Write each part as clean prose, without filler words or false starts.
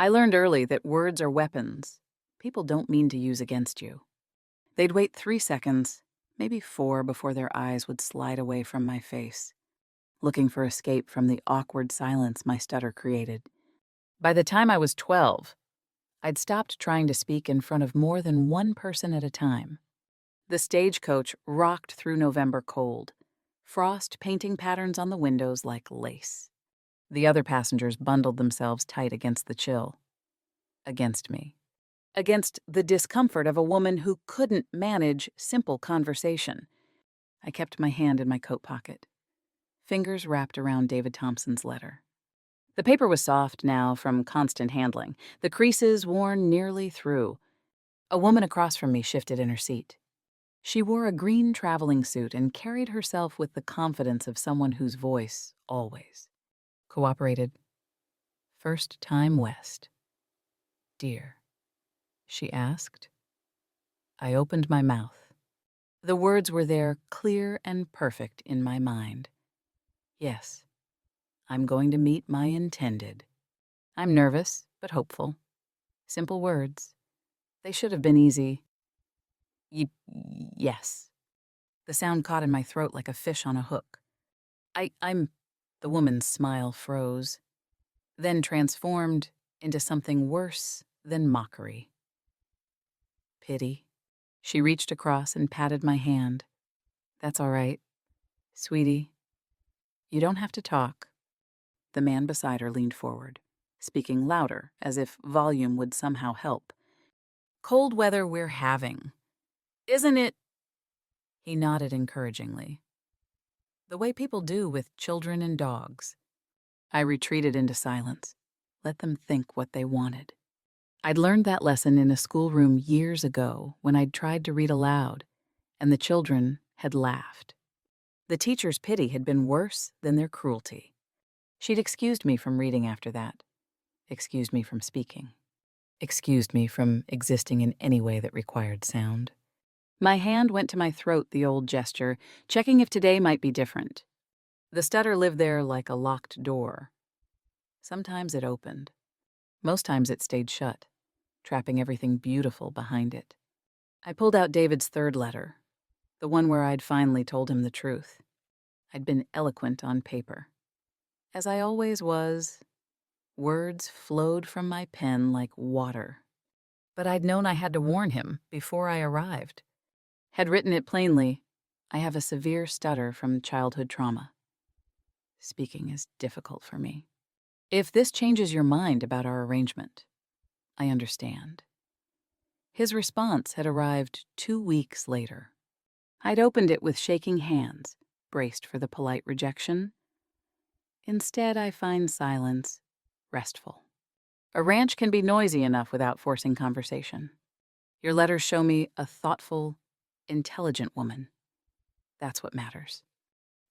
I learned early that words are weapons people don't mean to use against you. They'd wait 3 seconds, maybe 4 before their eyes would slide away from my face, looking for escape from the awkward silence my stutter created. By the time I was 12, I'd stopped trying to speak in front of more than one person at a time. The stagecoach rocked through November cold, frost painting patterns on the windows like lace. The other passengers bundled themselves tight against the chill. Against me. Against the discomfort of a woman who couldn't manage simple conversation. I kept my hand in my coat pocket, fingers wrapped around David Thompson's letter. The paper was soft now from constant handling, the creases worn nearly through. A woman across from me shifted in her seat. She wore a green traveling suit and carried herself with the confidence of someone whose voice always cooperated. "First time west. Dear," she asked. I opened my mouth. The words were there, clear and perfect in my mind. Yes, I'm going to meet my intended. I'm nervous, but hopeful. Simple words. They should have been easy. Yes. The sound caught in my throat like a fish on a hook. I'm... The woman's smile froze, then transformed into something worse than mockery. Pity. She reached across and patted my hand. "That's all right, sweetie. You don't have to talk." The man beside her leaned forward, speaking louder, as if volume would somehow help. "Cold weather we're having. Isn't it?" He nodded encouragingly. "The way people do with children and dogs." I retreated into silence. Let them think what they wanted. I'd learned that lesson in a schoolroom years ago when I'd tried to read aloud, and the children had laughed. The teacher's pity had been worse than their cruelty. She'd excused me from reading after that, excused me from speaking, excused me from existing in any way that required sound. My hand went to my throat, the old gesture, checking if today might be different. The stutter lived there like a locked door. Sometimes it opened. Most times it stayed shut, trapping everything beautiful behind it. I pulled out David's third letter, the one where I'd finally told him the truth. I'd been eloquent on paper. As I always was, words flowed from my pen like water. But I'd known I had to warn him before I arrived. Had written it plainly, I have a severe stutter from childhood trauma. Speaking is difficult for me. If this changes your mind about our arrangement, I understand. His response had arrived 2 weeks later. I'd opened it with shaking hands, braced for the polite rejection. Instead, I find silence restful. A ranch can be noisy enough without forcing conversation. Your letters show me a thoughtful, intelligent woman. That's what matters.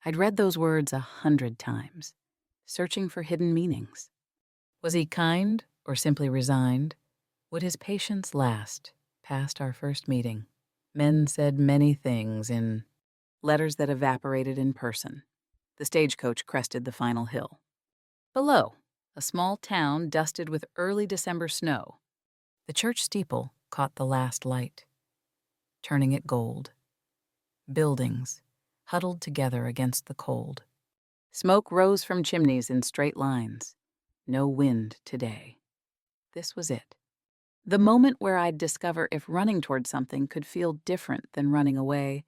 I'd read those words 100 times, searching for hidden meanings. Was he kind or simply resigned? Would his patience last past our first meeting? Men said many things in letters that evaporated in person. The stagecoach crested the final hill. Below, a small town dusted with early December snow. The church steeple caught the last light, turning it gold. Buildings huddled together against the cold. Smoke rose from chimneys in straight lines. No wind today. This was it. The moment where I'd discover if running toward something could feel different than running away.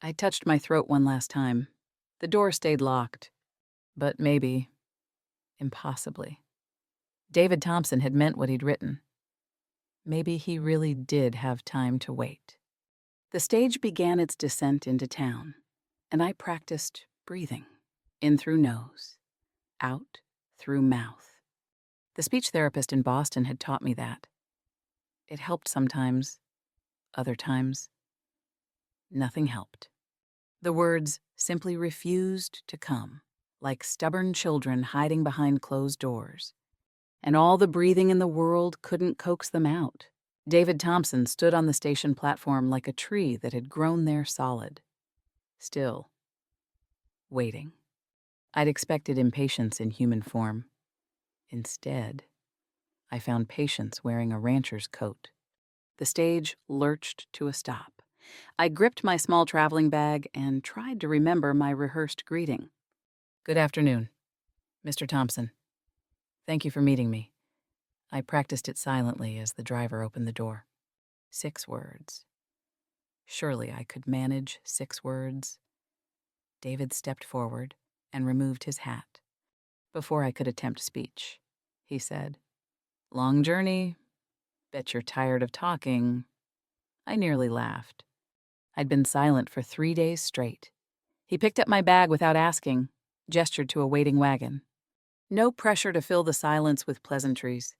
I touched my throat one last time. The door stayed locked. But maybe, impossibly, David Thompson had meant what he'd written. Maybe he really did have time to wait. The stage began its descent into town, and I practiced breathing, in through nose, out through mouth. The speech therapist in Boston had taught me that. It helped sometimes, other times, nothing helped. The words simply refused to come, like stubborn children hiding behind closed doors. And all the breathing in the world couldn't coax them out. David Thompson stood on the station platform like a tree that had grown there solid. Still, waiting. I'd expected impatience in human form. Instead, I found Patience wearing a rancher's coat. The stage lurched to a stop. I gripped my small traveling bag and tried to remember my rehearsed greeting. "Good afternoon, Mr. Thompson. Thank you for meeting me." I practiced it silently as the driver opened the door. 6 words. Surely I could manage 6 words. David stepped forward and removed his hat. Before I could attempt speech, he said, "Long journey. Bet you're tired of talking." I nearly laughed. I'd been silent for 3 days straight. He picked up my bag without asking, gestured to a waiting wagon. No pressure to fill the silence with pleasantries.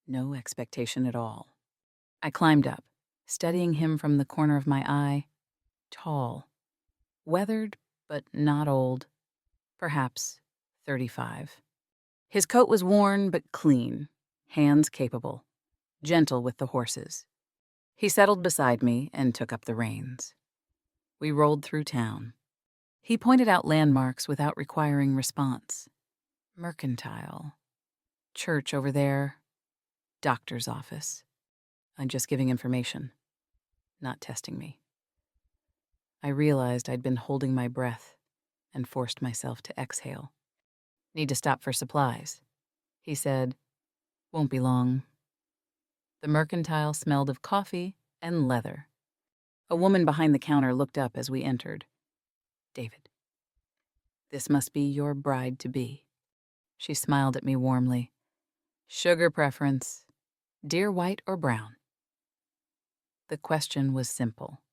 No expectation at all. I climbed up, studying him from the corner of my eye. Tall. Weathered, but not old. Perhaps 35. His coat was worn but clean, hands capable, gentle with the horses. He settled beside me and took up the reins. We rolled through town. He pointed out landmarks without requiring response. Mercantile. Church over there. Doctor's office. I'm just giving information, not testing me. I realized I'd been holding my breath and forced myself to exhale. "Need to stop for supplies," he said. "Won't be long." The mercantile smelled of coffee and leather. A woman behind the counter looked up as we entered. "David, this must be your bride-to-be." She smiled at me warmly. "Sugar preference. Dear white or brown?" The question was simple.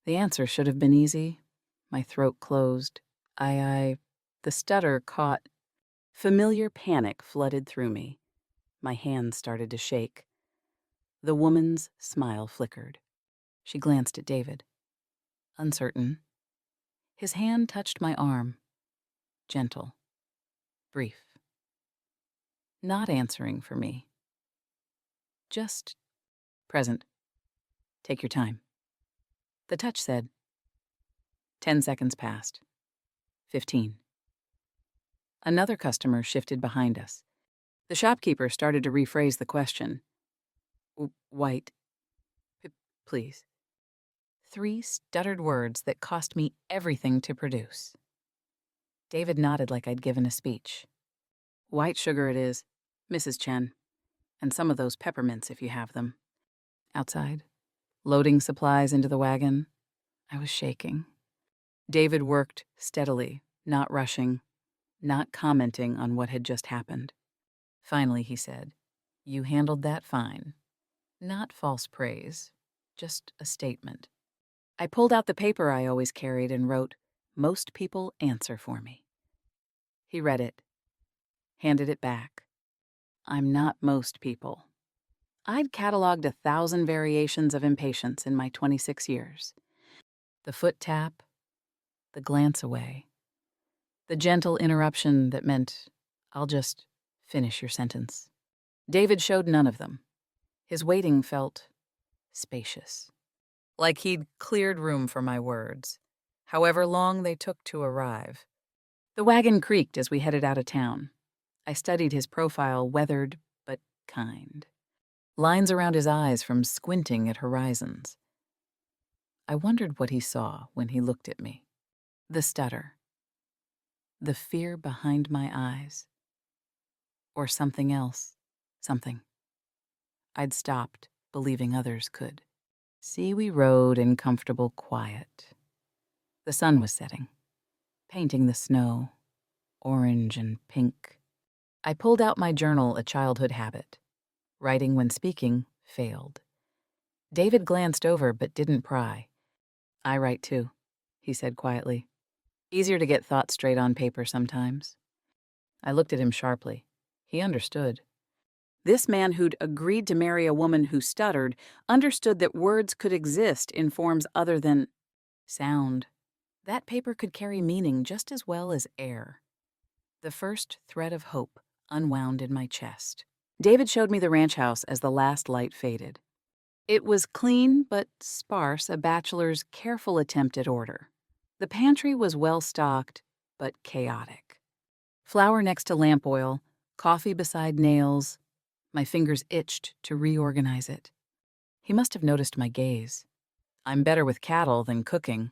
The answer should have been easy. My throat closed. The stutter caught. Familiar panic flooded through me. My hands started to shake. The woman's smile flickered. She glanced at David. Uncertain. His hand touched my arm. Gentle. Brief. Not answering for me. Just present. Take your time. The touch said. 10 seconds passed. 15. Another customer shifted behind us. The shopkeeper started to rephrase the question. "White. Please." 3 stuttered words that cost me everything to produce. David nodded like I'd given a speech. "White sugar it is, Mrs. Chen. And some of those peppermints if you have them." Outside, loading supplies into the wagon, I was shaking. David worked steadily, not rushing, not commenting on what had just happened. Finally, he said, "You handled that fine." Not false praise, just a statement. I pulled out the paper I always carried and wrote, "Most people answer for me." He read it, handed it back. I'm not most people. I'd cataloged 1,000 variations of impatience in my 26 years. The foot tap, the glance away, the gentle interruption that meant, "I'll just finish your sentence." David showed none of them. His waiting felt spacious, like he'd cleared room for my words, however long they took to arrive. The wagon creaked as we headed out of town. I studied his profile, weathered but kind. Lines around his eyes from squinting at horizons. I wondered what he saw when he looked at me. The stutter. The fear behind my eyes. Or something else. Something. I'd stopped, believing others could. See, we rode in comfortable quiet. The sun was setting, painting the snow, orange and pink. I pulled out my journal, a childhood habit. Writing when speaking failed. David glanced over but didn't pry. "I write too," he said quietly. "Easier to get thoughts straight on paper sometimes." I looked at him sharply. He understood. This man who'd agreed to marry a woman who stuttered understood that words could exist in forms other than sound. That paper could carry meaning just as well as air. The first thread of hope unwound in my chest. David showed me the ranch house as the last light faded. It was clean but sparse, a bachelor's careful attempt at order. The pantry was well stocked but chaotic. Flour next to lamp oil, coffee beside nails, My fingers itched to reorganize it. He must have noticed my gaze. "I'm better with cattle than cooking,"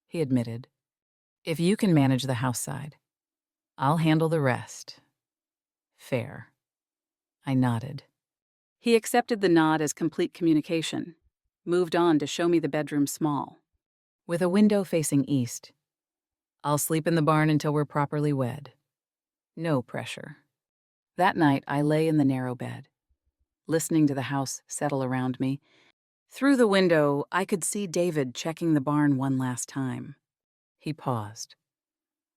he admitted. "If you can manage the house side, I'll handle the rest." Fair. I nodded. He accepted the nod as complete communication, moved on to show me the bedroom small, with a window facing east. "I'll sleep in the barn until we're properly wed. No pressure." That night, I lay in the narrow bed, listening to the house settle around me. Through the window, I could see David checking the barn one last time. He paused,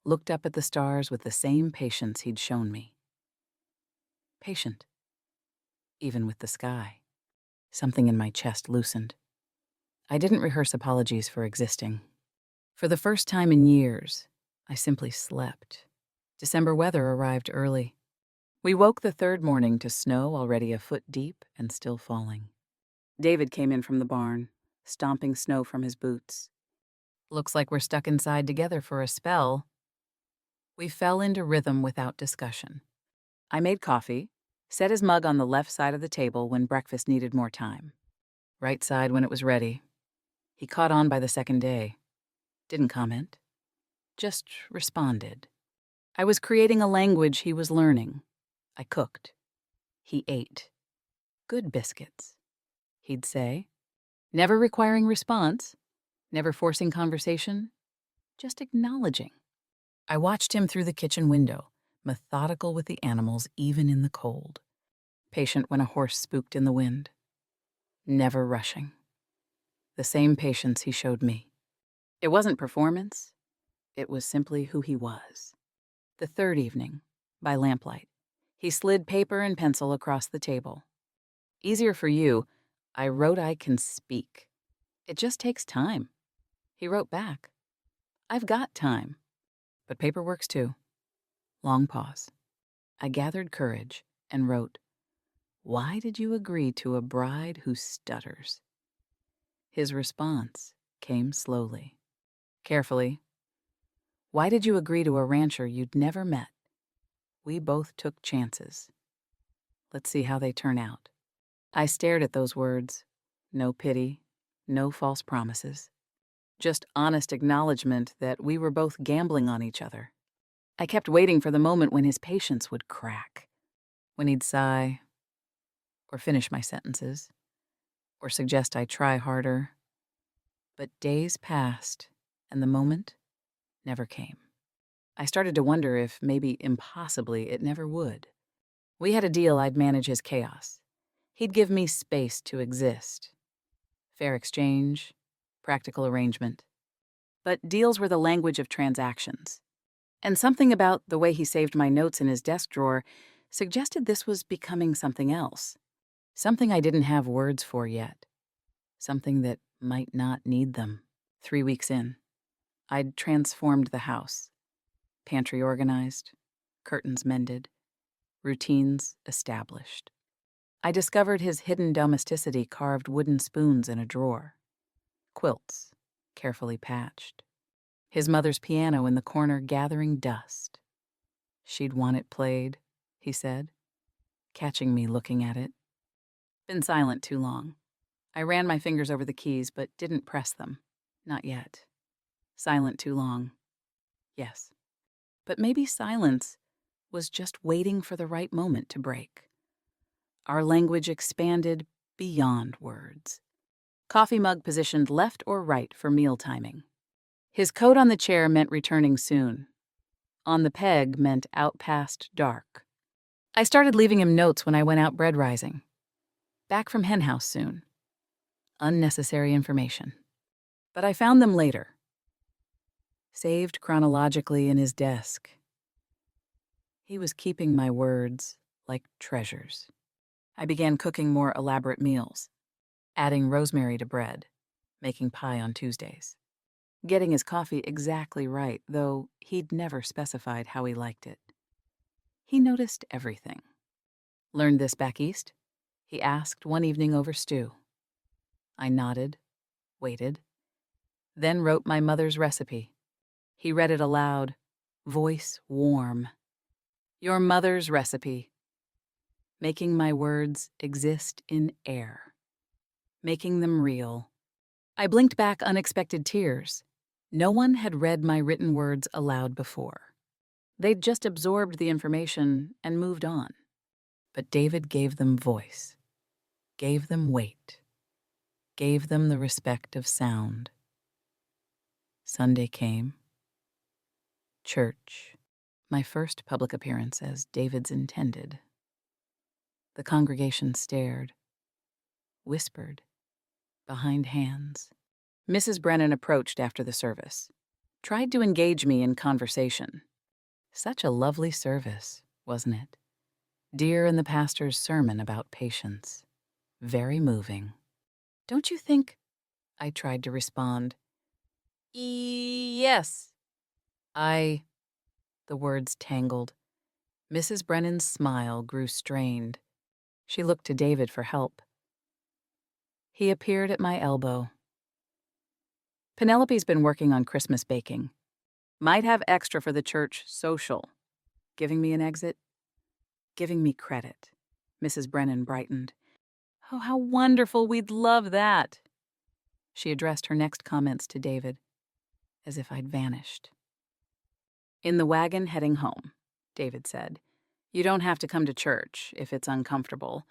looked up at the stars with the same patience he'd shown me. Patient, even with the sky. Something in my chest loosened. I didn't rehearse apologies for existing. For the first time in years, I simply slept. December weather arrived early. We woke the third morning to snow already a foot deep and still falling. David came in from the barn, stomping snow from his boots. "Looks like we're stuck inside together for a spell." We fell into rhythm without discussion. I made coffee, set his mug on the left side of the table when breakfast needed more time. Right side when it was ready. He caught on by the second day. Didn't comment. Just responded. I was creating a language he was learning. I cooked. He ate. Good biscuits, he'd say. Never requiring response, never forcing conversation, just acknowledging. I watched him through the kitchen window, methodical with the animals even in the cold. Patient when a horse spooked in the wind. Never rushing. The same patience he showed me. It wasn't performance. It was simply who he was. The third evening, by lamplight, he slid paper and pencil across the table. "Easier for you. I wrote I can speak. It just takes time." He wrote back. "I've got time. But paper works too." Long pause. I gathered courage and wrote, "Why did you agree to a bride who stutters?" His response came slowly, carefully. "Why did you agree to a rancher you'd never met? We both took chances. Let's see how they turn out." I stared at those words. No pity, no false promises. Just honest acknowledgement that we were both gambling on each other. I kept waiting for the moment when his patience would crack, when he'd sigh, or finish my sentences, or suggest I try harder. But days passed, and the moment never came. I started to wonder if, maybe impossibly, it never would. We had a deal I'd manage his chaos. He'd give me space to exist. Fair exchange, practical arrangement. But deals were the language of transactions. And something about the way he saved my notes in his desk drawer suggested this was becoming something else. Something I didn't have words for yet. Something that might not need them. 3 weeks in, I'd transformed the house. Pantry organized, curtains mended, routines established. I discovered his hidden domesticity carved wooden spoons in a drawer. Quilts, carefully patched. His mother's piano in the corner gathering dust. "She'd want it played," he said, catching me looking at it. Been silent too long. I ran my fingers over the keys but didn't press them. Not yet. Silent too long. Yes. But maybe silence was just waiting for the right moment to break. Our language expanded beyond words. Coffee mug positioned left or right for meal timing. His coat on the chair meant returning soon. On the peg meant out past dark. I started leaving him notes when I went out bread rising. Back from henhouse soon. Unnecessary information. But I found them later. Saved chronologically in his desk. He was keeping my words like treasures. I began cooking more elaborate meals, adding rosemary to bread, making pie on Tuesdays. Getting his coffee exactly right, though he'd never specified how he liked it. He noticed everything. "Learned this back east?" he asked one evening over stew. I nodded, waited, then wrote my mother's recipe. He read it aloud, voice warm. "Your mother's recipe. making my words exist in air, making them real. I blinked back unexpected tears. No one had read my written words aloud before. They'd just absorbed the information and moved on. But David gave them voice, gave them weight, gave them the respect of sound. Sunday came. Church. My first public appearance as David's intended. The congregation stared, whispered, behind hands. Mrs. Brennan approached after the service, tried to engage me in conversation. Such a lovely service, wasn't it? Dear in the pastor's sermon about patience. Very moving. Don't you think? I tried to respond. Yes. The words tangled. Mrs. Brennan's smile grew strained. She looked to David for help. He appeared at my elbow. Penelope's been working on Christmas baking. Might have extra for the church social. Giving me an exit? Giving me credit. Mrs. Brennan brightened. Oh, how wonderful, we'd love that. She addressed her next comments to David, as if I'd vanished. In the wagon heading home, David said, you don't have to come to church if it's uncomfortable.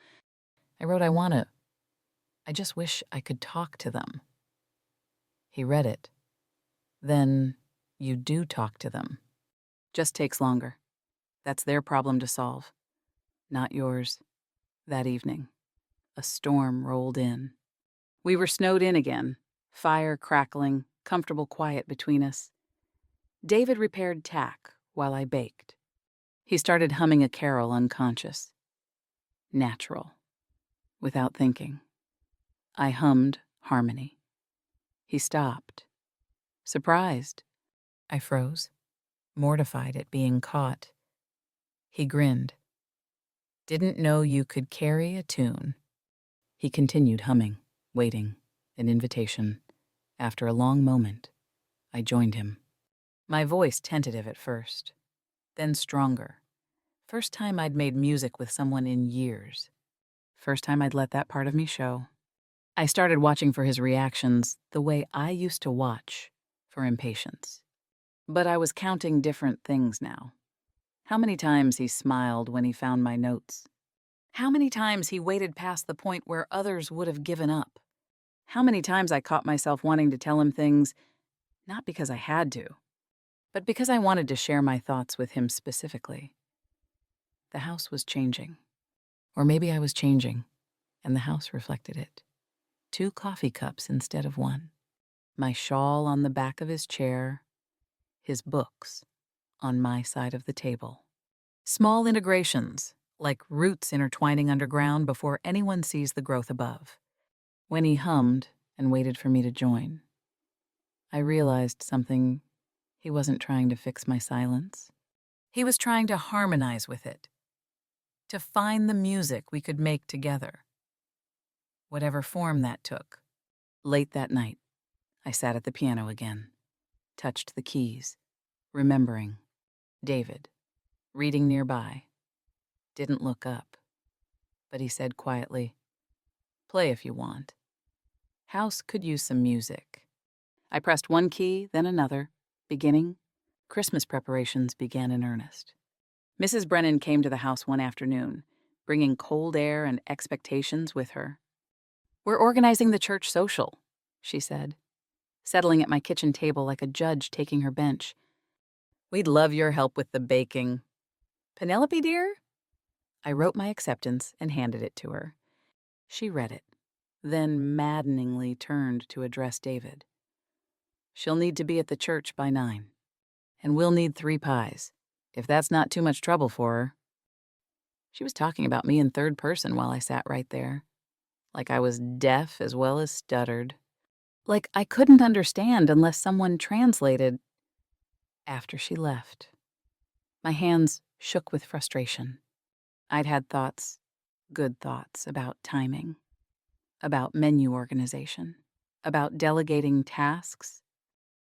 I wrote, I just wish I could talk to them. He read it. Then you do talk to them. Just takes longer. That's their problem to solve. Not yours. That evening, a storm rolled in. We were snowed in again, fire crackling, comfortable quiet between us. David repaired tack while I baked. He started humming a carol unconscious. Natural. Without thinking. I hummed harmony. He stopped. Surprised. I froze, mortified at being caught. He grinned. Didn't know you could carry a tune. He continued humming, waiting, an invitation. After a long moment, I joined him. My voice tentative at first, then stronger. First time I'd made music with someone in years. First time I'd let that part of me show. I started watching for his reactions the way I used to watch for impatience. But I was counting different things now. How many times he smiled when he found my notes. How many times he waited past the point where others would have given up. How many times I caught myself wanting to tell him things, not because I had to, but because I wanted to share my thoughts with him specifically. The house was changing. Or maybe I was changing, and the house reflected it. 2 coffee cups instead of 1. My shawl on the back of his chair. His books on my side of the table. Small integrations, like roots intertwining underground before anyone sees the growth above. When he hummed and waited for me to join, I realized something. He wasn't trying to fix my silence. He was trying to harmonize with it, to find the music we could make together. Whatever form that took. Late that night, I sat at the piano again, touched the keys, remembering. David, reading nearby, didn't look up, but he said quietly, play if you want. House could use some music. I pressed one key, then another. Beginning, Christmas preparations began in earnest. Mrs. Brennan came to the house one afternoon, bringing cold air and expectations with her. We're organizing the church social, she said, settling at my kitchen table like a judge taking her bench. We'd love your help with the baking. Penelope, dear? I wrote my acceptance and handed it to her. She read it, then maddeningly turned to address David. She'll need to be at the church by 9, and we'll need 3 pies, if that's not too much trouble for her. She was talking about me in third person while I sat right there, like I was deaf as well as stuttered, like I couldn't understand unless someone translated. After she left, my hands shook with frustration. I'd had thoughts, good thoughts, about timing, about menu organization, about delegating tasks,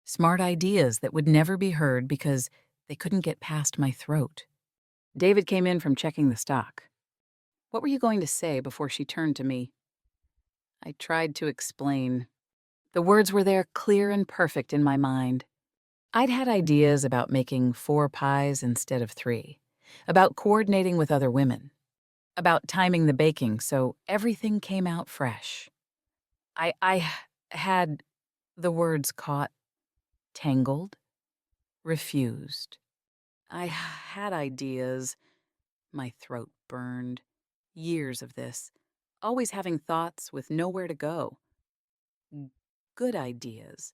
smart ideas that would never be heard because they couldn't get past my throat. David came in from checking the stock. What were you going to say before she turned to me? I tried to explain. The words were there, clear and perfect in my mind. I'd had ideas about making 4 pies instead of 3, about coordinating with other women, about timing the baking so everything came out fresh. I had the words caught, tangled, refused. I had ideas. My throat burned. Years of this. Always having thoughts with nowhere to go. Good ideas.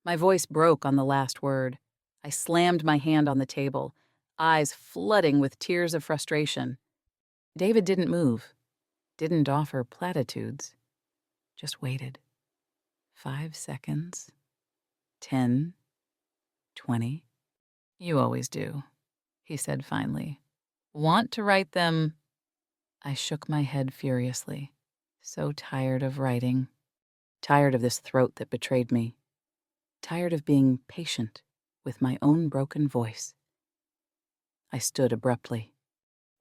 My voice broke on the last word. I slammed my hand on the table, eyes flooding with tears of frustration. David didn't move, didn't offer platitudes, just waited. 5 seconds. 10. 20. You always do, he said finally. Want to write them? I shook my head furiously. So tired of writing. Tired of this throat that betrayed me. Tired of being patient with my own broken voice. I stood abruptly.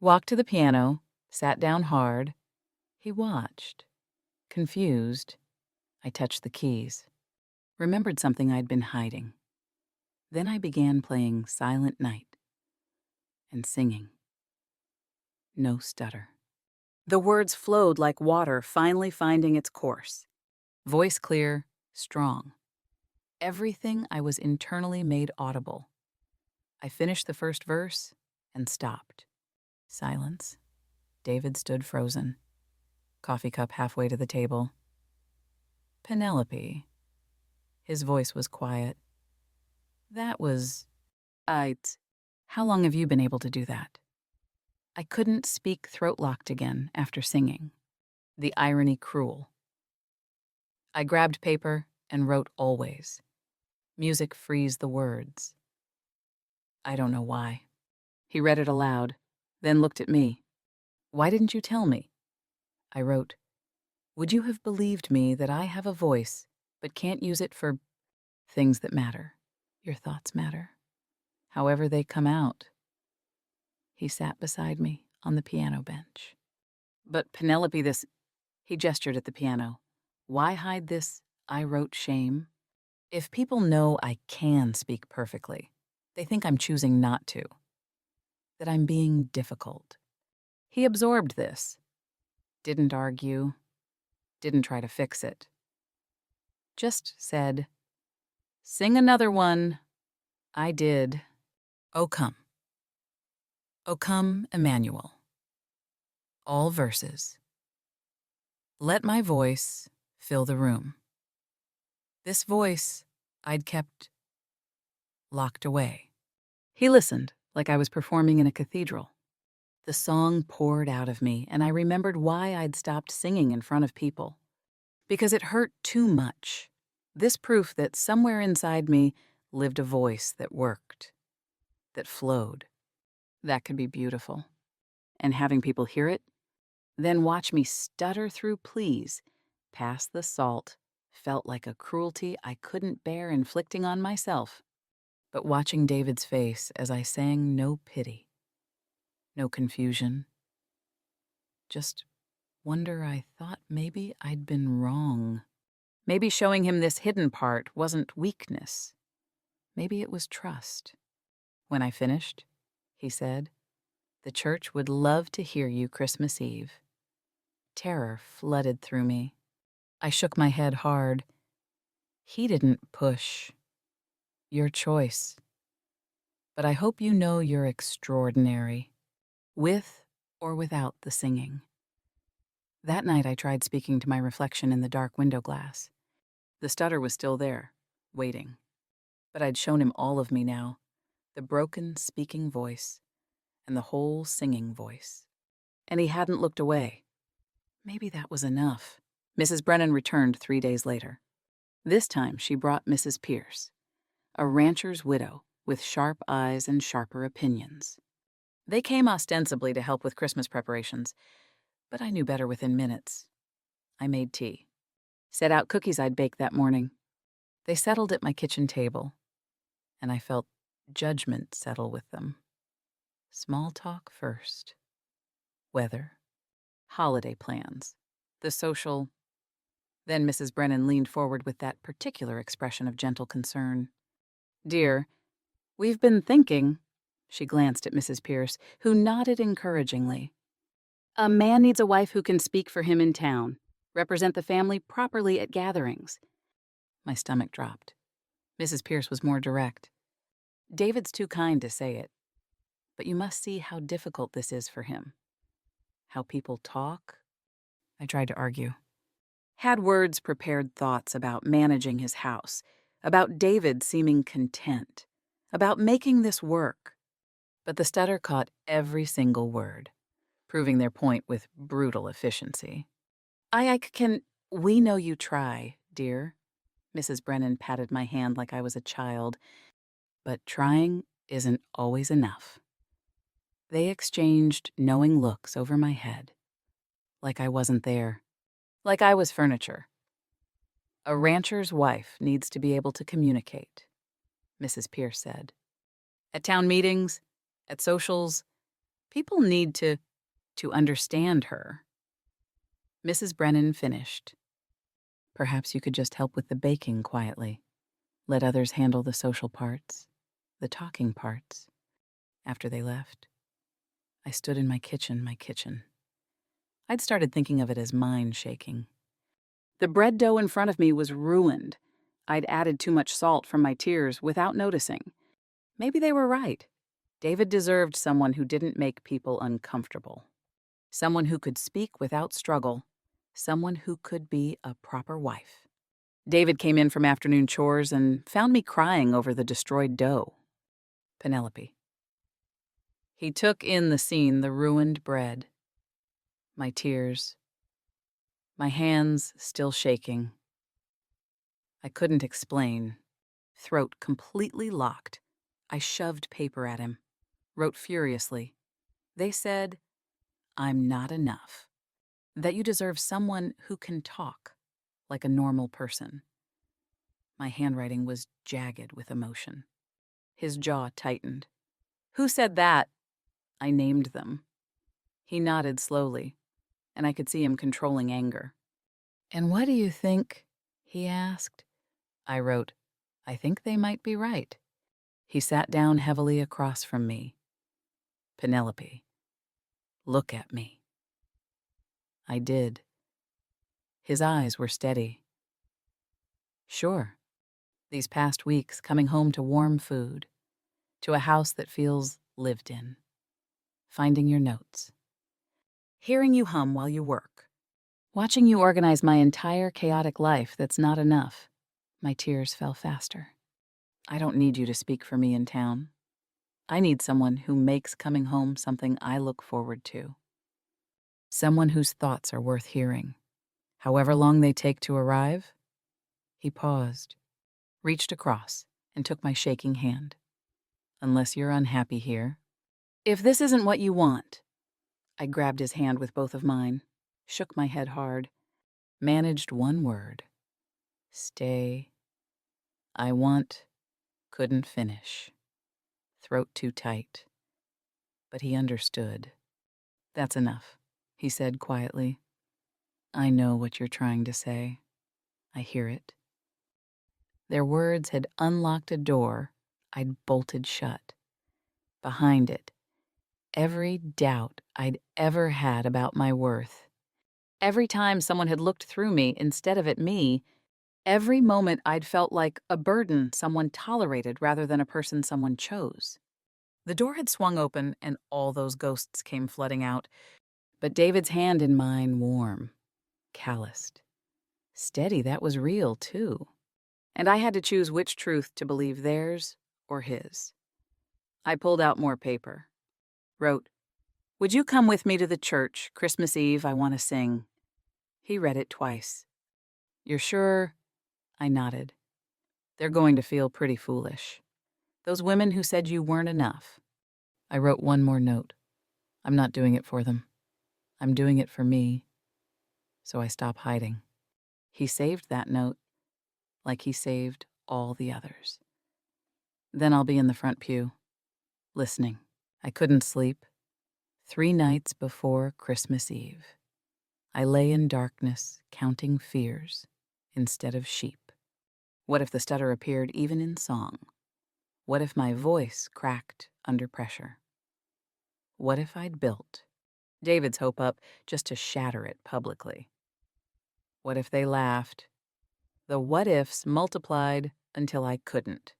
Walked to the piano, sat down hard. He watched. Confused, I touched the keys. Remembered something I'd been hiding. Then I began playing Silent Night and singing. No stutter. The words flowed like water finally finding its course. Voice clear, strong. Everything I was internally made audible. I finished the first verse and stopped. Silence. David stood frozen. Coffee cup halfway to the table. Penelope. His voice was quiet. That was... How long have you been able to do that? I couldn't speak throat-locked again after singing. The irony cruel. I grabbed paper and wrote always. Music frees the words. I don't know why. He read it aloud, then looked at me. Why didn't you tell me? I wrote, would you have believed me that I have a voice but can't use it for things that matter? Your thoughts matter. However they come out. He sat beside me on the piano bench. But Penelope, this... He gestured at the piano. Why hide this I wrote shame? If people know I can speak perfectly, they think I'm choosing not to. That I'm being difficult. He absorbed this. Didn't argue. Didn't try to fix it. Just said, sing another one. I did. O come. O come, Emmanuel. All verses. Let my voice fill the room. This voice I'd kept locked away. He listened like I was performing in a cathedral. The song poured out of me, and I remembered why I'd stopped singing in front of people. Because it hurt too much. This proof that somewhere inside me lived a voice that worked, that flowed. That could be beautiful. And having people hear it, then watch me stutter through pleas, past the salt, felt like a cruelty I couldn't bear inflicting on myself. But watching David's face as I sang no pity, no confusion, just wonder I thought maybe I'd been wrong. Maybe showing him this hidden part wasn't weakness. Maybe it was trust. When I finished, he said, the church would love to hear you Christmas Eve. Terror flooded through me. I shook my head hard. He didn't push. Your choice. But I hope you know you're extraordinary, with or without the singing. That night I tried speaking to my reflection in the dark window glass. The stutter was still there, waiting. But I'd shown him all of me now, the broken speaking voice and the whole singing voice. And he hadn't looked away. Maybe that was enough. Mrs. Brennan returned 3 days later. This time she brought Mrs. Pierce, a rancher's widow with sharp eyes and sharper opinions. They came ostensibly to help with Christmas preparations, but I knew better within minutes. I made tea, set out cookies I'd baked that morning. They settled at my kitchen table, and I felt judgment settle with them. Small talk first. Weather, holiday plans, the social. Then Mrs. Brennan leaned forward with that particular expression of gentle concern. "Dear, we've been thinking." She glanced at Mrs. Pierce, who nodded encouragingly. "A man needs a wife who can speak for him in town, represent the family properly at gatherings." My stomach dropped. Mrs. Pierce was more direct. "David's too kind to say it, but you must see how difficult this is for him. How people talk." I tried to argue. Had words prepared thoughts about managing his house, about David seeming content, about making this work. But the stutter caught every single word, proving their point with brutal efficiency. I can. We know you try, dear." Mrs. Brennan patted my hand like I was a child. "But trying isn't always enough." They exchanged knowing looks over my head, like I wasn't there, like I was furniture. "A rancher's wife needs to be able to communicate," Mrs. Pierce said. "At town meetings, at socials, people need to understand her." Mrs. Brennan finished. "Perhaps you could just help with the baking quietly. Let others handle the social parts, the talking parts." After they left, I stood in my kitchen. I'd started thinking of it as mind shaking. The bread dough in front of me was ruined. I'd added too much salt from my tears without noticing. Maybe they were right. David deserved someone who didn't make people uncomfortable. Someone who could speak without struggle. Someone who could be a proper wife. David came in from afternoon chores and found me crying over the destroyed dough. Penelope. He took in the scene, the ruined bread. My tears. My hands still shaking. I couldn't explain. Throat completely locked. I shoved paper at him. Wrote furiously. They said, "I'm not enough. That you deserve someone who can talk like a normal person." My handwriting was jagged with emotion. His jaw tightened. "Who said that?" I named them. He nodded slowly, and I could see him controlling anger. "And what do you think?" he asked. I wrote, "I think they might be right." He sat down heavily across from me. "Penelope, look at me." I did. His eyes were steady. "Sure. These past weeks, coming home to warm food, to a house that feels lived in, finding your notes, hearing you hum while you work, watching you organize my entire chaotic life that's not enough." My tears fell faster. "I don't need you to speak for me in town. I need someone who makes coming home something I look forward to. Someone whose thoughts are worth hearing, however long they take to arrive." He paused, reached across, and took my shaking hand. "Unless you're unhappy here. If this isn't what you want." I grabbed his hand with both of mine, shook my head hard, managed one word. "Stay." I want, couldn't finish. Throat too tight. But he understood. "That's enough," he said quietly. "I know what you're trying to say. I hear it." Their words had unlocked a door I'd bolted shut. Behind it, every doubt I'd ever had about my worth. Every time someone had looked through me instead of at me, every moment I'd felt like a burden someone tolerated rather than a person someone chose. The door had swung open and all those ghosts came flooding out, but David's hand in mine warm, calloused. Steady, that was real, too. And I had to choose which truth to believe, theirs or his. I pulled out more paper. Wrote, "Would you come with me to the church, Christmas Eve, I want to sing?" He read it twice. "You're sure?" I nodded. "They're going to feel pretty foolish. Those women who said you weren't enough." I wrote one more note. "I'm not doing it for them. I'm doing it for me. So I stop hiding." He saved that note, like he saved all the others. Then I'll be in the front pew, listening. I couldn't sleep. 3 nights before Christmas Eve. I lay in darkness, counting fears instead of sheep. What if the stutter appeared even in song? What if my voice cracked under pressure? What if I'd built David's hope up just to shatter it publicly? What if they laughed? The what ifs multiplied until I couldn't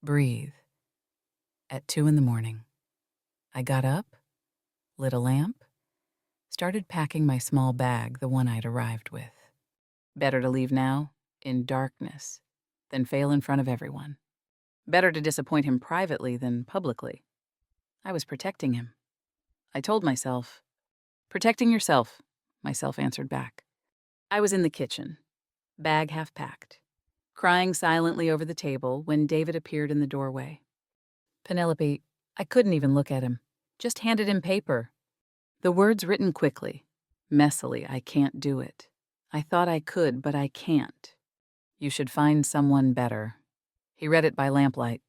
breathe. At 2 a.m, I got up, lit a lamp, started packing my small bag, the one I'd arrived with. Better to leave now, in darkness, than fail in front of everyone. Better to disappoint him privately than publicly. I was protecting him. I told myself, "Protecting yourself," myself answered back. I was in the kitchen, bag half packed, crying silently over the table when David appeared in the doorway. Penelope, I couldn't even look at him, just handed him paper. The words written quickly, messily, I can't do it. I thought I could, but I can't. You should find someone better. He read it by lamplight,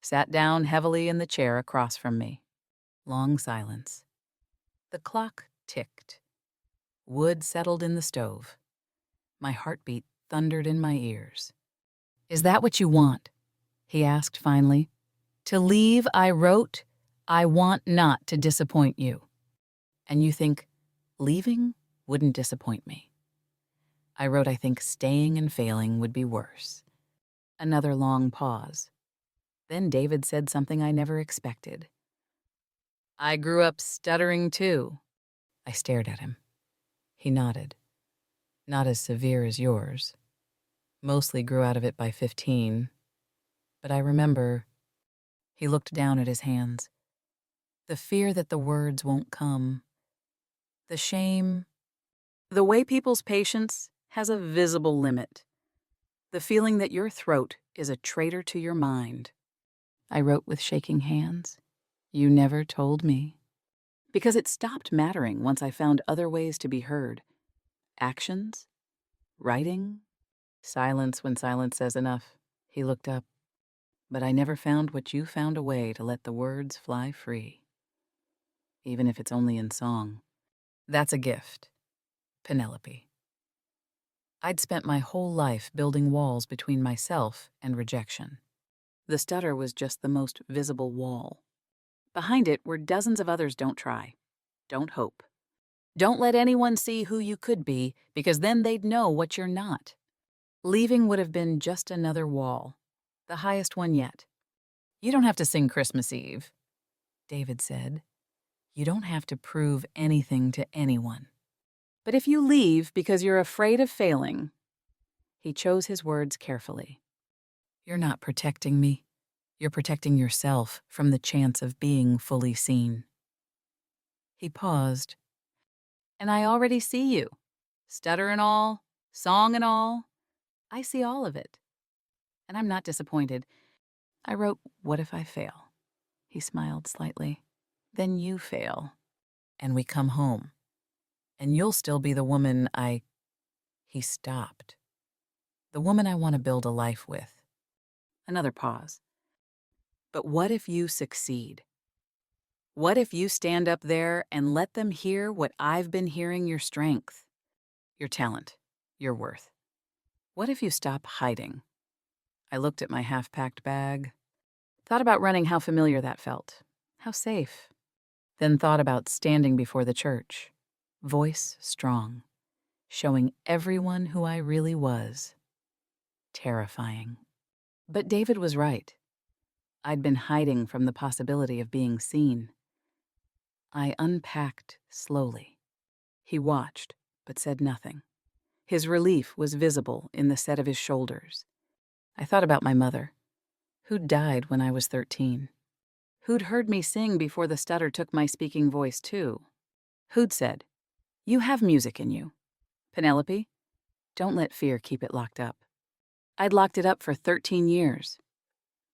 sat down heavily in the chair across from me. Long silence. The clock ticked. Wood settled in the stove. My heartbeat thundered in my ears. Is that what you want? He asked finally. To leave, I wrote, I want not to disappoint you. And you think, leaving wouldn't disappoint me. I wrote, I think staying and failing would be worse. Another long pause. Then David said something I never expected. I grew up stuttering too. I stared at him. He nodded. Not as severe as yours. Mostly grew out of it by 15. But I remember. He looked down at his hands. The fear that the words won't come. The shame. The way people's patience has a visible limit. The feeling that your throat is a traitor to your mind. I wrote with shaking hands. You never told me. Because it stopped mattering once I found other ways to be heard. Actions, writing, silence when silence says enough. He looked up. But I never found what you found, a way to let the words fly free. Even if it's only in song. That's a gift. Penelope. I'd spent my whole life building walls between myself and rejection. The stutter was just the most visible wall. Behind it were dozens of others. Don't try. Don't hope. Don't let anyone see who you could be, because then they'd know what you're not. Leaving would have been just another wall, the highest one yet. You don't have to sing Christmas Eve, David said. You don't have to prove anything to anyone. But if you leave because you're afraid of failing, he chose his words carefully. You're not protecting me. You're protecting yourself from the chance of being fully seen. He paused. And I already see you. Stutter and all, song and all. I see all of it. And I'm not disappointed. I wrote, what if I fail? He smiled slightly. Then you fail. And we come home. And you'll still be the woman He stopped. The woman I want to build a life with. Another pause. But what if you succeed? What if you stand up there and let them hear what I've been hearing, your strength, your talent, your worth? What if you stop hiding? I looked at my half-packed bag, thought about running, how familiar that felt, how safe. Then thought about standing before the church, voice strong, showing everyone who I really was. Terrifying. But David was right. I'd been hiding from the possibility of being seen. I unpacked slowly. He watched, but said nothing. His relief was visible in the set of his shoulders. I thought about my mother, who'd died when I was 13. Who'd heard me sing before the stutter took my speaking voice too. Who'd said, you have music in you. Penelope, don't let fear keep it locked up. I'd locked it up for 13 years.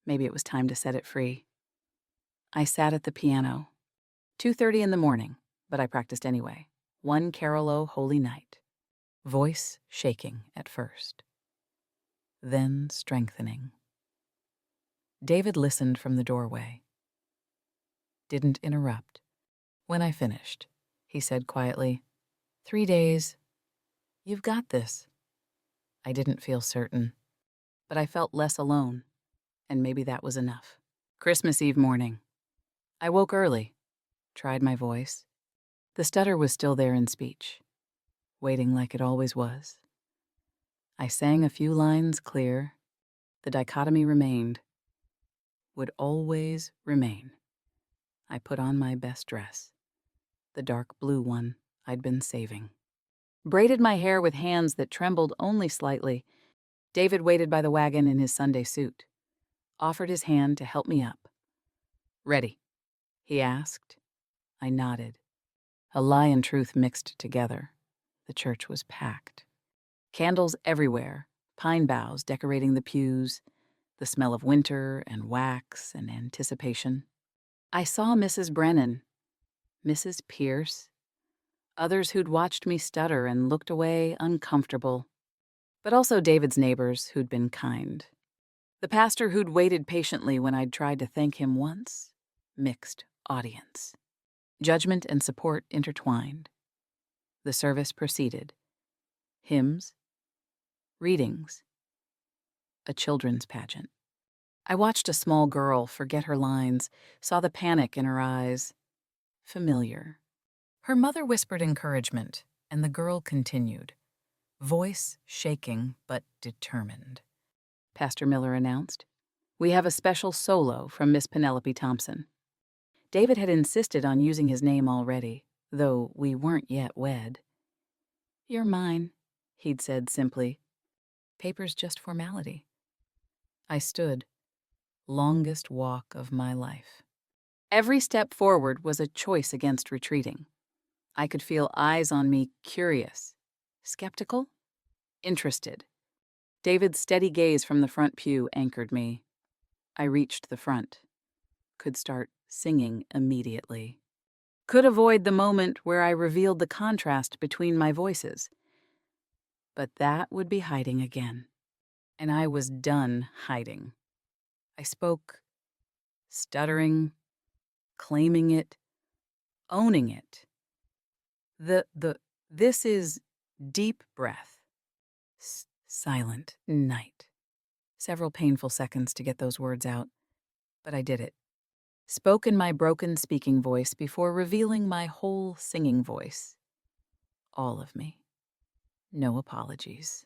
Maybe it was time to set it free. I sat at the piano. 2:30 in the morning, but I practiced anyway. One Carol O Holy Night. Voice shaking at first. Then strengthening. David listened from the doorway. Didn't interrupt. When I finished, he said quietly, 3 days, "You've got this." I didn't feel certain, but I felt less alone, and maybe that was enough. Christmas Eve morning. I woke early, tried my voice. The stutter was still there in speech, waiting like it always was. I sang a few lines clear. The dichotomy remained, would always remain. I put on my best dress, the dark blue one I'd been saving. Braided my hair with hands that trembled only slightly. David waited by the wagon in his Sunday suit, offered his hand to help me up. "Ready?" he asked. I nodded. A lie and truth mixed together. The church was packed. Candles everywhere, pine boughs decorating the pews, the smell of winter and wax and anticipation. I saw Mrs. Brennan, Mrs. Pierce, others who'd watched me stutter and looked away uncomfortable, but also David's neighbors who'd been kind. The pastor who'd waited patiently when I'd tried to thank him once. Mixed audience. Judgment and support intertwined. The service proceeded. Hymns, readings, a children's pageant. I watched a small girl forget her lines, saw the panic in her eyes. Familiar. Her mother whispered encouragement, and the girl continued, voice shaking but determined. Pastor Miller announced, "We have a special solo from Miss Penelope Thompson." David had insisted on using his name already, though we weren't yet wed. "You're mine," he'd said simply. "Paper's just formality." I stood. Longest walk of my life. Every step forward was a choice against retreating. I could feel eyes on me, curious, skeptical, interested. David's steady gaze from the front pew anchored me. I reached the front. Could start singing immediately. Could avoid the moment where I revealed the contrast between my voices. But that would be hiding again. And I was done hiding. I spoke, stuttering, claiming it, owning it. This is deep breath. Silent night. Several painful seconds to get those words out, but I did it. Spoke in my broken speaking voice before revealing my whole singing voice. All of me. No apologies.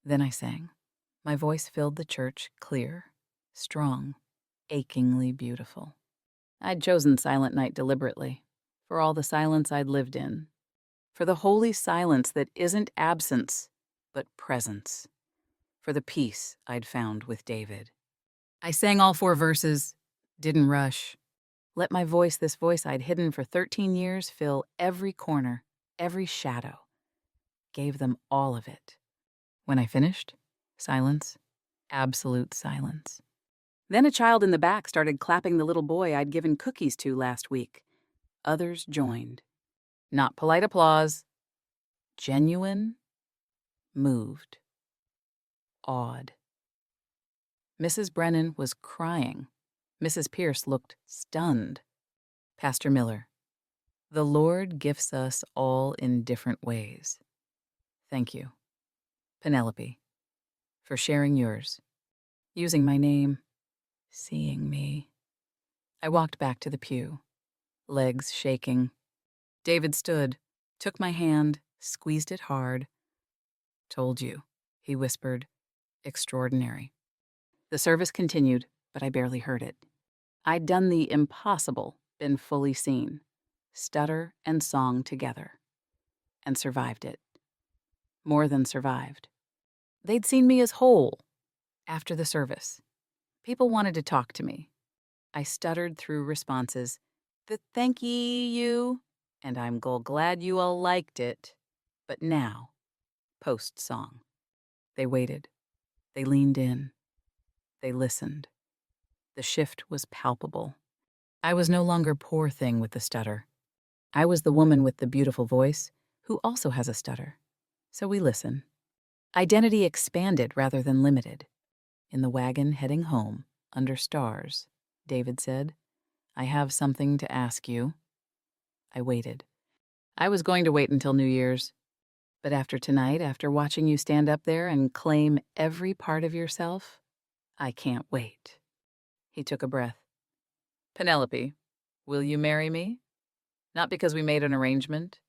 Then I sang. My voice filled the church clear, strong, achingly beautiful. I'd chosen Silent Night deliberately, for all the silence I'd lived in, for the holy silence that isn't absence, but presence, for the peace I'd found with David. I sang all 4 verses, didn't rush. Let my voice, this voice I'd hidden for 13 years, fill every corner, every shadow. Gave them all of it. When I finished, silence, absolute silence. Then a child in the back started clapping the little boy I'd given cookies to last week. Others joined. Not polite applause. Genuine, moved, awed. Mrs. Brennan was crying. Mrs. Pierce looked stunned. Pastor Miller, the Lord gifts us all in different ways. Thank you, Penelope, for sharing yours, using my name, seeing me. I walked back to the pew, legs shaking. David stood, took my hand, squeezed it hard. Told you, he whispered, extraordinary. The service continued, but I barely heard it. I'd done the impossible, been fully seen, stutter and song together, and survived it. More than survived. They'd seen me as whole. After the service, people wanted to talk to me. I stuttered through responses. The thank you, and I'm glad you all liked it. But now, post-song. They waited. They leaned in. They listened. The shift was palpable. I was no longer poor thing with the stutter. I was the woman with the beautiful voice who also has a stutter. So we listen. Identity expanded rather than limited. In the wagon heading home, under stars, David said, I have something to ask you. I waited. I was going to wait until New Year's. But after tonight, after watching you stand up there and claim every part of yourself, I can't wait." He took a breath. "Penelope, will you marry me? Not because we made an arrangement,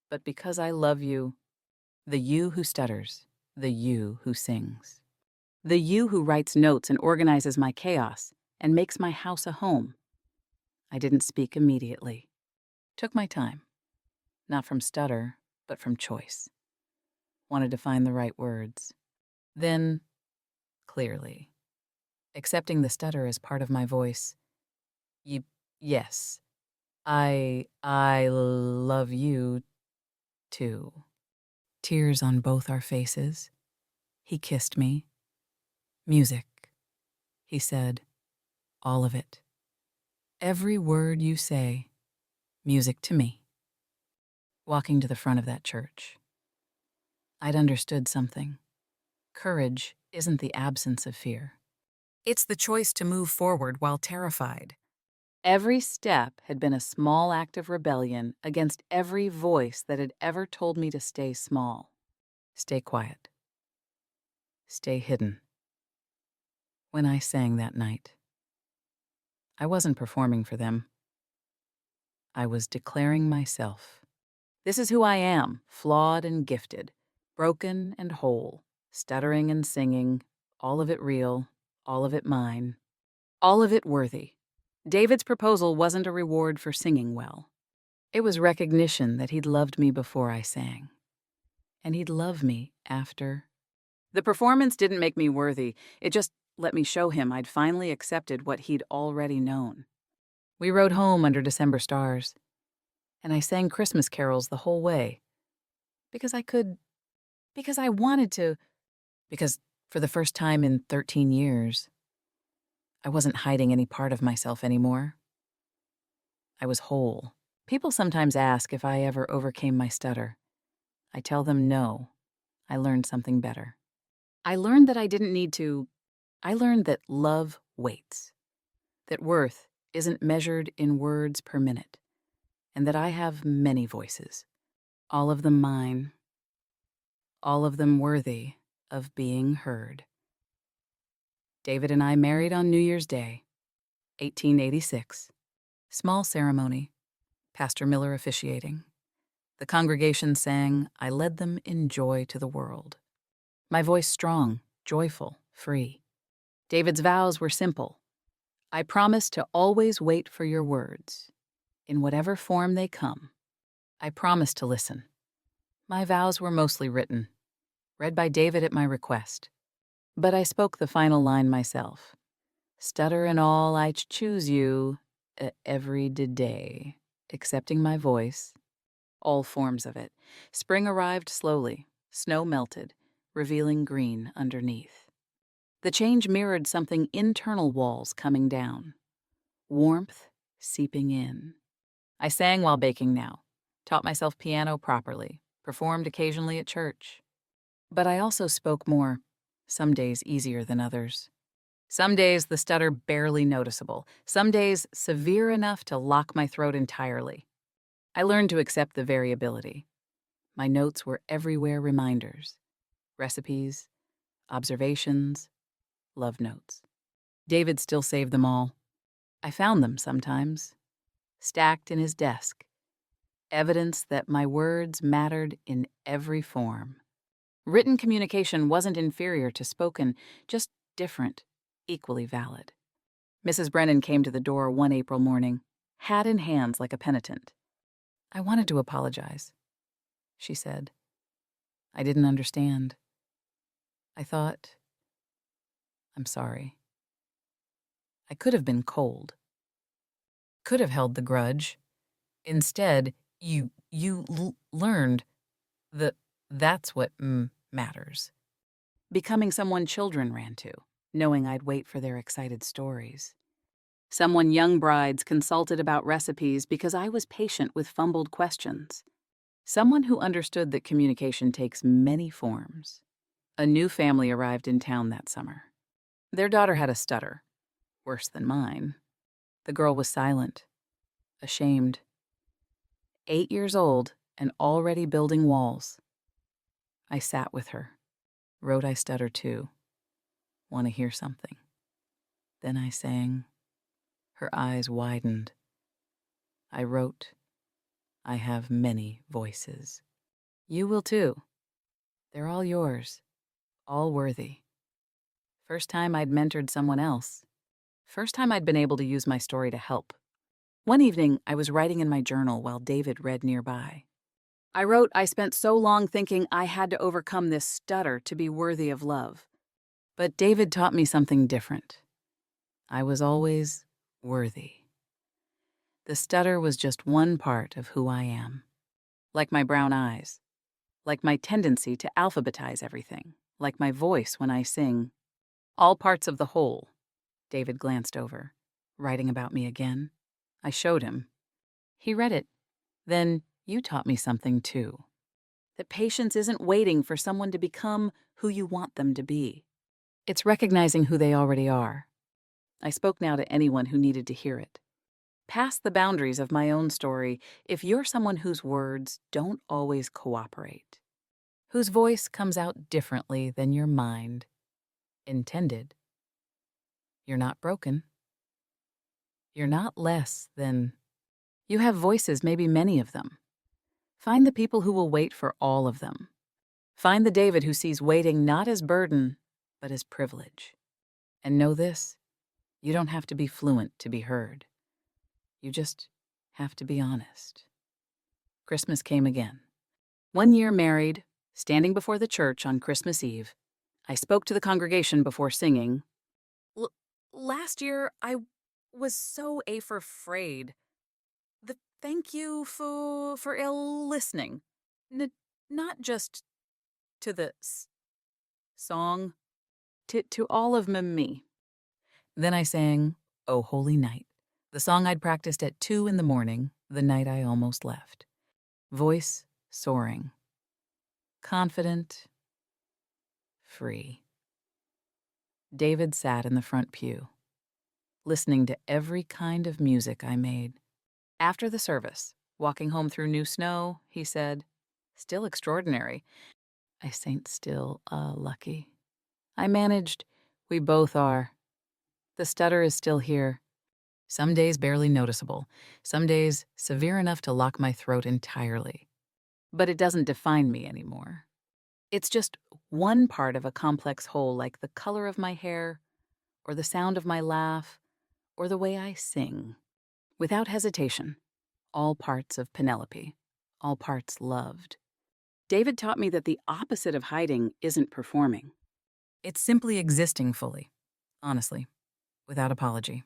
but because I love you. The you who stutters, the you who sings. The you who writes notes and organizes my chaos and makes my house a home." I didn't speak immediately. Took my time. Not from stutter, but from choice. Wanted to find the right words. Then, clearly, accepting the stutter as part of my voice. Yes, I love you, too." Tears on both our faces. He kissed me. "Music," he said. "All of it. Every word you say, music to me." Walking to the front of that church, I'd understood something. Courage isn't the absence of fear. It's the choice to move forward while terrified. Every step had been a small act of rebellion against every voice that had ever told me to stay small, stay quiet, stay hidden. When I sang that night, I wasn't performing for them. I was declaring myself. This is who I am, flawed and gifted, broken and whole, stuttering and singing, all of it real, all of it mine, all of it worthy. David's proposal wasn't a reward for singing well. It was recognition that he'd loved me before I sang. And he'd love me after. The performance didn't make me worthy. It just let me show him I'd finally accepted what he'd already known. We rode home under December stars, and I sang Christmas carols the whole way. Because I wanted to, because for the first time in 13 years, I wasn't hiding any part of myself anymore. I was whole. People sometimes ask if I ever overcame my stutter. I tell them no. I learned something better. I learned that I didn't need to. I learned that love waits. That worth isn't measured in words per minute. And that I have many voices. All of them mine. All of them worthy of being heard. David and I married on New Year's Day, 1886. Small ceremony. Pastor Miller officiating. The congregation sang, "I led them in joy to the world." My voice strong, joyful, free. David's vows were simple. "I promise to always wait for your words. In whatever form they come, I promise to listen." My vows were mostly written, read by David at my request. But I spoke the final line myself. "Stutter and all, I choose you every day," accepting my voice, all forms of it. Spring arrived slowly, snow melted, revealing green underneath. The change mirrored something internal walls coming down, warmth seeping in. I sang while baking now, taught myself piano properly, performed occasionally at church. But I also spoke more, some days easier than others. Some days the stutter barely noticeable, some days severe enough to lock my throat entirely. I learned to accept the variability. My notes were everywhere reminders, recipes, observations, love notes. David still saved them all. I found them sometimes, stacked in his desk, evidence that my words mattered in every form. Written communication wasn't inferior to spoken, just different, equally valid. Mrs. Brennan came to the door one April morning, hat in hands like a penitent. "I wanted to apologize," she said. "I didn't understand. I thought, I'm sorry. I could have been cold. Could have held the grudge. Instead, you learned that that's what matters. Becoming someone children ran to, knowing I'd wait for their excited stories. Someone young brides consulted about recipes because I was patient with fumbled questions. Someone who understood that communication takes many forms. A new family arrived in town that summer. Their daughter had a stutter, worse than mine. The girl was silent, ashamed. 8 years old and already building walls. I sat with her, wrote I stutter too. Want to hear something? Then I sang. Her eyes widened. I wrote, I have many voices. You will too. They're all yours, all worthy. First time I'd mentored someone else. First time I'd been able to use my story to help. One evening, I was writing in my journal while David read nearby. I wrote, I spent so long thinking I had to overcome this stutter to be worthy of love. But David taught me something different. I was always worthy. The stutter was just one part of who I am. Like my brown eyes. Like my tendency to alphabetize everything. Like my voice when I sing. All parts of the whole. David glanced over. Writing about me again. I showed him. He read it. Then you taught me something too. That patience isn't waiting for someone to become who you want them to be. It's recognizing who they already are. I spoke now to anyone who needed to hear it. Past the boundaries of my own story, if you're someone whose words don't always cooperate, whose voice comes out differently than your mind intended, you're not broken. You're not less than... You have voices, maybe many of them. Find the people who will wait for all of them. Find the David who sees waiting not as burden, but as privilege. And know this, you don't have to be fluent to be heard. You just have to be honest. Christmas came again. 1 year married, standing before the church on Christmas Eve. I spoke to the congregation before singing. Last year, I was so afraid. The thank you for ill listening. Not just to the song, to all of me. Then I sang, Oh Holy Night, the song I'd practiced at 2 a.m, the night I almost left. Voice soaring. Confident. Free. David sat in the front pew, listening to every kind of music I made. After the service, walking home through new snow, he said, Still extraordinary. I saint still lucky. I managed. We both are. The stutter is still here. Some days barely noticeable. Some days severe enough to lock my throat entirely. But it doesn't define me anymore. It's just one part of a complex whole, like the color of my hair, or the sound of my laugh, or the way I sing. Without hesitation, all parts of Penelope, all parts loved. David taught me that the opposite of hiding isn't performing. It's simply existing fully, honestly, without apology.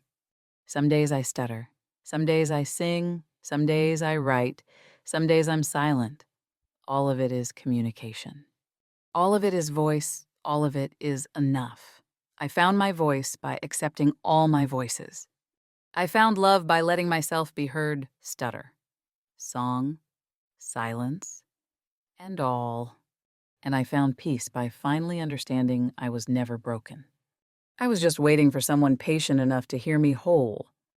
Some days I stutter, some days I sing, some days I write, some days I'm silent. All of it is communication. All of it is voice, all of it is enough. I found my voice by accepting all my voices. I found love by letting myself be heard stutter. Song, silence, and all. And I found peace by finally understanding I was never broken. I was just waiting for someone patient enough to hear me whole,